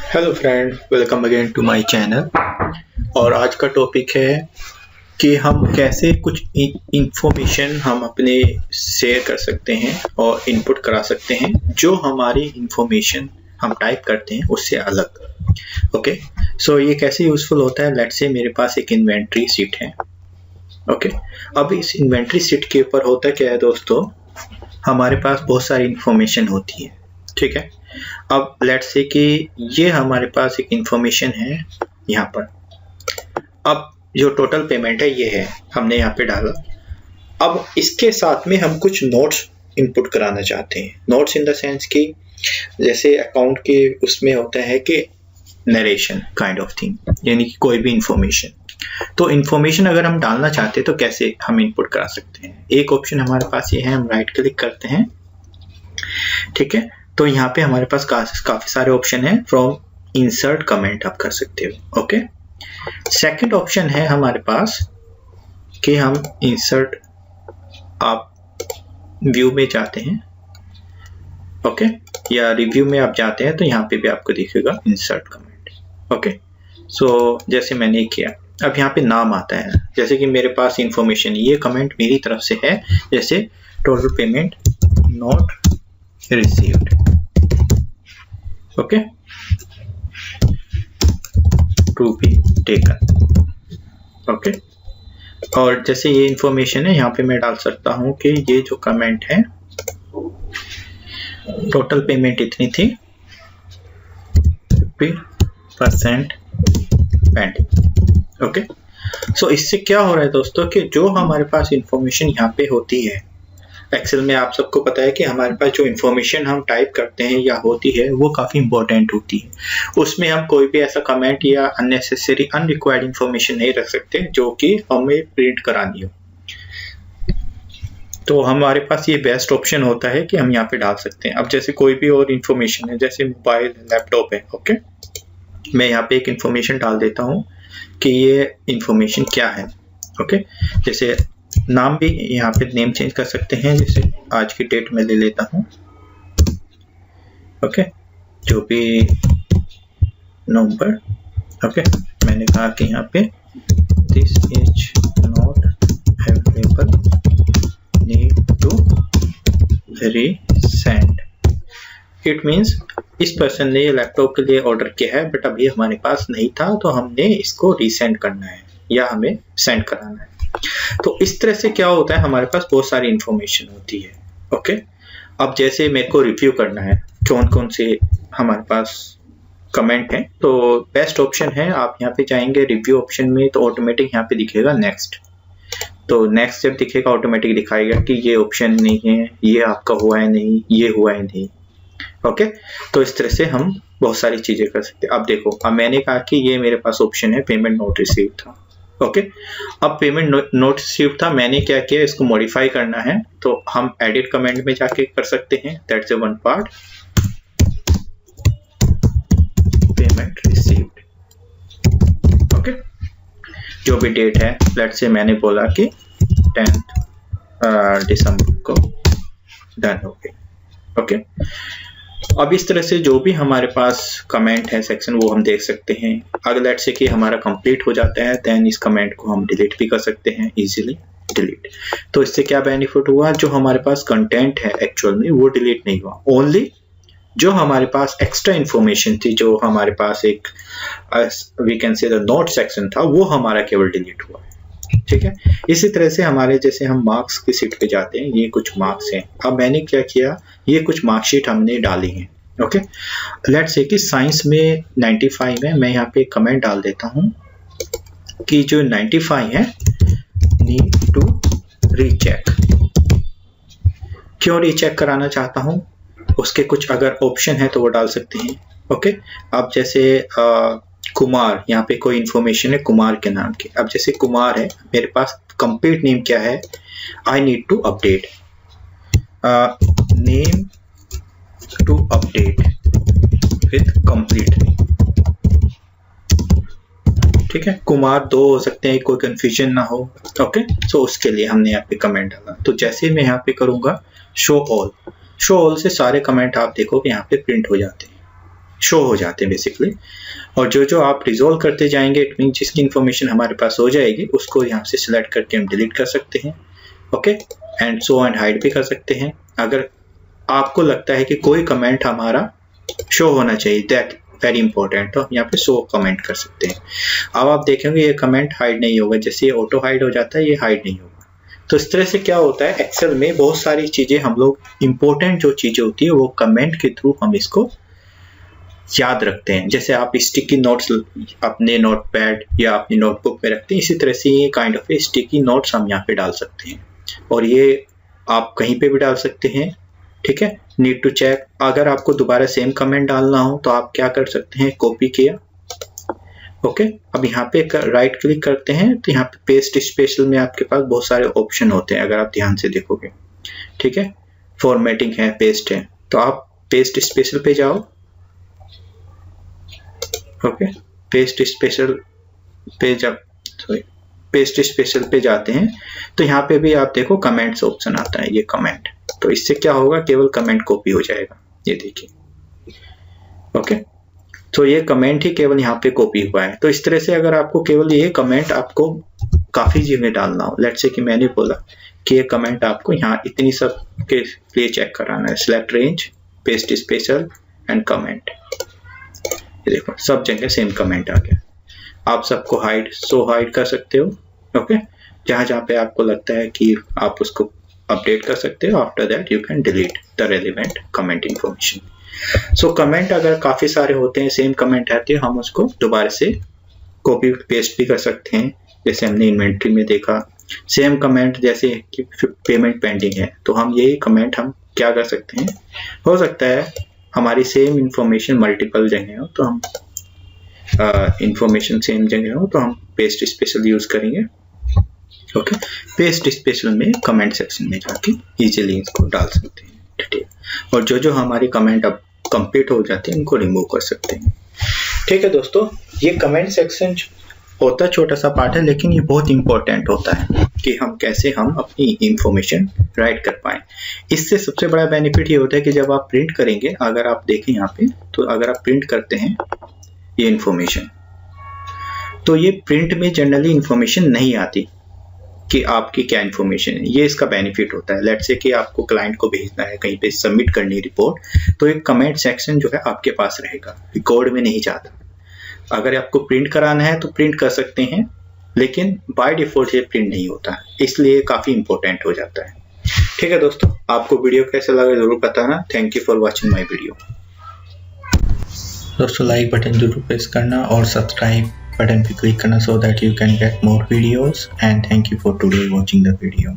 Hello friend, welcome again to my channel. और आज का टॉपिक है कि हम कैसे कुछ इंफॉर्मेशन हम अपने शेयर कर सकते हैं और इनपुट करा सकते हैं जो हमारी इंफॉर्मेशन हम टाइप करते हैं उससे अलग। ओके, सो ये कैसे यूज़फुल होता है। लेट्स से मेरे पास एक इन्वेंट्री शीट है। ओके, अब इस इन्वेंट्री शीट के ऊपर होता क्या है दोस्तों, हमारे पास बहुत सारी इंफॉर्मेशन होती है। ठीक है, अब लेट्स से कि ये हमारे पास एक इंफॉर्मेशन है यहाँ पर। अब जो टोटल पेमेंट है ये है, हमने यहाँ पे डाला। अब इसके साथ में हम कुछ नोट्स इनपुट कराना चाहते हैं। नोट्स इन द सेंस कि जैसे अकाउंट के उसमें होता है कि नरेशन काइंड ऑफ थिंग, यानी कि कोई भी इंफॉर्मेशन। तो इंफॉर्मेशन अगर हम डालना चाहते हैं तो कैसे हम इनपुट करा सकते हैं। एक ऑप्शन हमारे पास ये है, हम राइट क्लिक करते हैं। ठीक है, तो यहाँ पे हमारे पास काफी सारे ऑप्शन है। फ्रॉम इंसर्ट कमेंट आप कर सकते हो। ओके, सेकंड ऑप्शन है हमारे पास कि हम इंसर्ट, आप व्यू में जाते हैं। ओके, या रिव्यू में आप जाते हैं तो यहाँ पे भी आपको दिखेगा इंसर्ट कमेंट। ओके, सो जैसे मैंने किया, अब यहाँ पे नाम आता है। जैसे कि मेरे पास इंफॉर्मेशन, ये कमेंट मेरी तरफ से है, जैसे total payment not received. Okay, to be taken. Okay, और जैसे ये इंफॉर्मेशन है, यहाँ पे मैं डाल सकता हूँ कि ये जो कमेंट है, टोटल पेमेंट इतनी थी, 50% पेंडिंग। ओके, सो इससे क्या हो रहा है दोस्तों कि जो हमारे पास इंफॉर्मेशन यहाँ पे होती है, एक्सेल में आप सबको पता है कि हमारे पास जो इन्फॉर्मेशन हम टाइप करते हैं या होती है वो काफ़ी इंपॉर्टेंट होती है। उसमें हम कोई भी ऐसा कमेंट या अननेसेसरी अनरिक्वायर्ड इंफॉर्मेशन नहीं रख सकते जो कि हमें प्रिंट करानी हो। तो हमारे पास ये बेस्ट ऑप्शन होता है कि हम यहाँ पे डाल सकते हैं। अब जैसे कोई भी और इन्फॉर्मेशन है, जैसे मोबाइल, लैपटॉप है। ओके, मैं यहाँ पे एक इन्फॉर्मेशन डाल देता हूँ कि ये इन्फॉर्मेशन क्या है। ओके, जैसे नाम भी यहाँ पे नेम चेंज कर सकते हैं, जैसे आज की डेट में ले लेता हूँ। ओके, जो भी नवंबर। ओके, मैंने कहा कि यहाँ पे this is not available, need to resend. It means इस पर्सन ने ये लैपटॉप के लिए ऑर्डर किया है बट अभी हमारे पास नहीं था, तो हमने इसको रीसेंड करना है या हमें सेंड कराना है। तो इस तरह से क्या होता है, हमारे पास बहुत सारी इंफॉर्मेशन होती है। ओके, अब जैसे मेरे को रिव्यू करना है कौन कौन से हमारे पास कमेंट है, तो बेस्ट ऑप्शन है, आप यहाँ पे जाएंगे रिव्यू ऑप्शन में, तो ऑटोमेटिक यहाँ पे दिखेगा नेक्स्ट। तो नेक्स्ट जब दिखेगा ऑटोमेटिक दिखाएगा कि ये ऑप्शन नहीं है, ये आपका हुआ है नहीं, ये हुआ है नहीं। ओके, तो इस तरह से हम बहुत सारी चीजें कर सकते हैं। अब देखो, अब मैंने कहा कि ये मेरे पास ऑप्शन है पेमेंट नोट रिसीव था। ओके, अब पेमेंट नोट रिसीव था, मैंने क्या किया, इसको मॉडिफाई करना है तो हम एडिट कमेंट में जाके कर सकते हैं। That's one part, payment received. Okay, जो भी डेट है, लेट्स से मैंने बोला कि 10 दिसंबर को डन हो गई। ओके, अब इस तरह से जो भी हमारे पास कमेंट है सेक्शन, वो हम देख सकते हैं। अगर लेट्स से कि हमारा कंप्लीट हो जाता है, देन इस कमेंट को हम डिलीट भी कर सकते हैं, इजीली डिलीट। तो इससे क्या बेनिफिट हुआ, जो हमारे पास कंटेंट है एक्चुअल में वो डिलीट नहीं हुआ, ओनली जो हमारे पास एक्स्ट्रा इंफॉर्मेशन थी, जो हमारे पास एक we can say the note section था, वो हमारा केवल डिलीट हुआ। ठीक है, इसी तरह से हमारे जैसे हम मार्क्स की सीट पे जाते हैं, ये कुछ मार्क्स हैं। अब मैंने क्या किया, ये कुछ मार्कशीट हमने डाली है। ओके, लेट्स से कि साइंस में 95 है, मैं यहाँ पे कमेंट डाल देता हूँ कि जो 95 है नीड टू रीचेक। क्यों रीचेक कराना चाहता हूँ, उसके कुछ अगर ऑप्शन है तो वो डाल सकते हैं। ओके, अब जैसे कुमार, यहाँ पे कोई इंफॉर्मेशन है कुमार के नाम की। अब जैसे कुमार है, मेरे पास कंप्लीट नेम क्या है, I need to update name to update with complete name. ठीक है, कुमार 2 हो सकते हैं, कोई कंफ्यूजन ना हो। ओके, सो उसके लिए हमने यहाँ पे कमेंट डाला। तो जैसे मैं यहाँ पे करूंगा शो ऑल, शो ऑल से सारे कमेंट आप देखोगे यहाँ पे प्रिंट हो जाते हैं। शो हो जाते हैं बेसिकली। और जो आप रिजोल्व करते जाएंगे, इट मीन जिसकी इन्फॉर्मेशन हमारे पास हो जाएगी उसको यहाँ से सिलेक्ट करके हम डिलीट कर सकते हैं। Okay, and so and hide भी कर सकते हैं। अगर आपको लगता है कि कोई कमेंट हमारा शो होना चाहिए, दैट वेरी इंपॉर्टेंट, तो यहाँ पे शो कमेंट कर सकते हैं। अब आप देखेंगे ये कमेंट हाइड नहीं होगा, जैसे ये ऑटो हाइड हो जाता है ये हाइड नहीं होगा। तो इस तरह से क्या होता है, एक्सेल में बहुत सारी चीजें हम लोग इंपॉर्टेंट जो चीजें होती है वो कमेंट के थ्रू हम इसको याद रखते हैं। जैसे आप स्टिकी नोट्स अपने नोटपैड या अपनी नोटबुक में रखते हैं, इसी तरह से ये काइंड ऑफ स्टिकी नोट्स हम यहाँ पे डाल सकते हैं और ये आप कहीं पे भी डाल सकते हैं। ठीक है, नीड टू चेक, अगर आपको दोबारा सेम कमेंट डालना हो तो आप क्या कर सकते हैं, कॉपी किया। ओके, अब यहाँ पे राइट क्लिक करते हैं तो यहाँ पे पेस्ट स्पेशल में आपके पास बहुत सारे ऑप्शन होते हैं, अगर आप ध्यान से देखोगे। ठीक है, फॉर्मेटिंग है, पेस्ट है, तो आप पेस्ट स्पेशल पे जाओ। ओके, पेस्ट स्पेशल पे जाते हैं तो यहाँ पे भी आप देखो कमेंट्स ऑप्शन आता है, ये कमेंट, तो इससे क्या होगा, केवल कमेंट कॉपी हो जाएगा, ये देखिए। ओके, तो ये कमेंट ही केवल यहाँ पे कॉपी हुआ है। तो इस तरह से अगर आपको केवल ये कमेंट आपको काफी जगह डालना हो, लेट्स से कि मैंने बोला कि ये कमेंट आपको यहाँ इतनी सब के लिए चेक कराना है, select range, paste special and comment, ये देखो सब जगह सेम कमेंट आ गया। आप सबको हाइड कर सकते हो। ओके, जहां पे आपको लगता है कि आप उसको अपडेट कर सकते हो। After that you can delete the relevant comment information. So comment अगर काफी सारे होते हैं, सेम कमेंट आती है, हम उसको दोबारा से कॉपी पेस्ट भी कर सकते हैं। जैसे हमने इन्वेंट्री में देखा, सेम कमेंट, जैसे कि पेमेंट पेंडिंग है, तो हम यही कमेंट हम क्या कर सकते हैं, हो सकता है हमारी सेम इंफॉर्मेशन मल्टीपल जगह हो तो हम इंफॉर्मेशन सेम जगह हो तो हम पेस्ट स्पेशल यूज करेंगे। ओके, पेस्ट स्पेशल में कमेंट सेक्शन में जाके इजीली इसको डाल सकते हैं डिटेल, और जो हमारी कमेंट अब कंप्लीट हो जाते हैं उनको रिमूव कर सकते हैं। ठीक है दोस्तों, ये कमेंट सेक्शन होता छोटा सा पार्ट है, लेकिन ये बहुत इंपॉर्टेंट होता है कि हम कैसे हम अपनी इंफॉर्मेशन राइट कर पाए। इससे सबसे बड़ा बेनिफिट ये होता है कि जब आप प्रिंट करेंगे, अगर आप देखें यहाँ पे, तो अगर आप प्रिंट करते हैं ये इंफॉर्मेशन, तो ये प्रिंट में जनरली इंफॉर्मेशन नहीं आती कि आपकी क्या इंफॉर्मेशन है। ये इसका बेनिफिट होता है। लेट्स से कि आपको क्लाइंट को भेजना है, कहीं पे सबमिट करनी है रिपोर्ट, तो एक कमेंट सेक्शन जो है आपके पास रहेगा, रिकॉर्ड में नहीं जाता। अगर आपको प्रिंट कराना है तो प्रिंट कर सकते हैं, लेकिन बाय डिफॉल्ट ये प्रिंट नहीं होता, इसलिए काफी इंपॉर्टेंट हो जाता है। ठीक है दोस्तों, आपको वीडियो कैसा लगा जरूर बताना। Thank you for watching my video. दोस्तों लाइक बटन जरूर प्रेस करना और सब्सक्राइब बटन पे क्लिक करना, so that you can get more videos, and thank you for today watching the video.